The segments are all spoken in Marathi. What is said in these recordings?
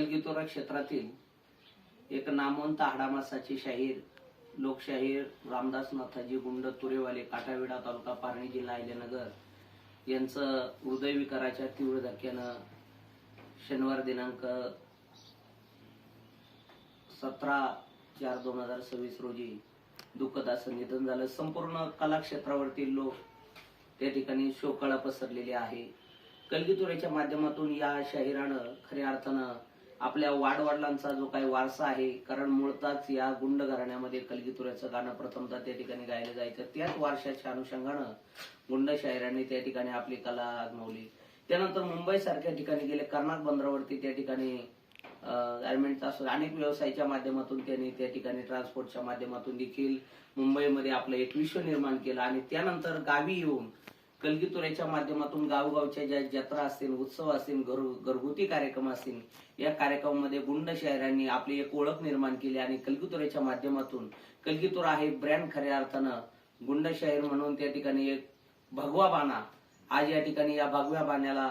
कलगीतुरा क्षेत्रातील एक नामवंत हाडामासाची शाहीर लोकशाहीर रामदास नाथाजी गुंड तुरेवाले, काटाविडा तालुका, पारणी, जिल्हा अहिल्यानगर यांचं हृदयविकाराच्या तीव्र धक्क्यानं शनिवार दिनांक 17/4/2026 रोजी दुःखद असं निधन झालं. संपूर्ण कला क्षेत्रावरती लोक त्या ठिकाणी शोककळा पसरलेली आहे. कलगीतुऱ्याच्या माध्यमातून या शाहिरानं खऱ्या अर्थानं आपल्या वाडवडिलांचा जो काही वारसा आहे, कारण मूळताच या गुंड घराण्यामध्ये कलगीतुऱ्याचं गाणं प्रथमतः त्या ठिकाणी गायलं जायचं, त्याच वारशाच्या अनुषंगानं गुंड शाहिरांनी त्या ठिकाणी आपली कला आजमावली. त्यानंतर मुंबई सारख्या ठिकाणी गेले, कर्नाट बंदरावरती त्या ठिकाणी गारमेंटचा अनेक व्यवसायाच्या माध्यमातून त्यांनी त्या ठिकाणी ट्रान्सपोर्टच्या माध्यमातून देखील मुंबईमध्ये आपलं एक विश्व निर्माण केलं. आणि त्यानंतर गावी येऊन कलगीतुऱ्याच्या माध्यमातून गावगावच्या ज्या जत्रा असतील, उत्सव असतील, घरगुती कार्यक्रम असतील, या कार्यक्रमामध्ये गुंड शाहिरांनी आपली एक ओळख निर्माण केली. आणि कलगीतुऱ्याच्या माध्यमातून कलगीतुरा हे ब्रँड खऱ्या अर्थानं गुंड शाहीर म्हणून त्या ठिकाणी एक भगवा बाणा, आज या ठिकाणी या भगव्या बाण्याला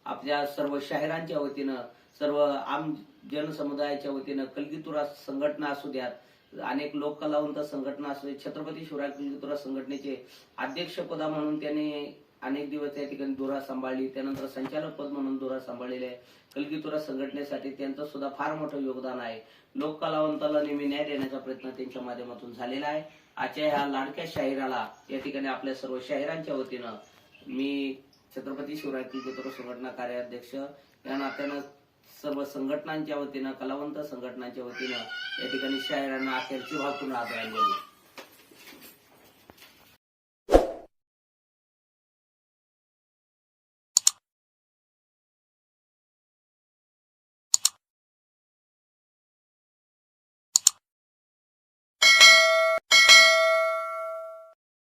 आपल्या सर्व शाहिरांच्या वतीनं, सर्व आम जनसमुदायाच्या वतीनं, कलगीतुरा संघटना असू द्यात, अनेक लोक कलावंत संघटना असू द्यात, छत्रपती शिवराय कलगीतुरा संघटनेचे अध्यक्षपदा म्हणून त्यांनी अनेक दिवस त्या ठिकाणी धुरा सांभाळली. त्यानंतर संचालक पद म्हणून धुरा सांभाळलेले आहे. कलगीतुरा संघटनेसाठी त्यांचं सुद्धा फार मोठं योगदान आहे. लोक कलावंताला नेहमी न्याय देण्याचा प्रयत्न त्यांच्या माध्यमातून झालेला आहे. आजच्या ह्या लाडक्या शाहिराला या ठिकाणी आपल्या सर्व शाहिरांच्या वतीनं मी छत्रपती शिवराय कलगीतुरा संघटना कार्याध्यक्ष या नात्यानं सर्व संघटनांच्या वतीनं, कलावंत संघटनांच्या वतीनं या ठिकाणी शाहिरांना अखेरची भावपूर्ण आदरांजली.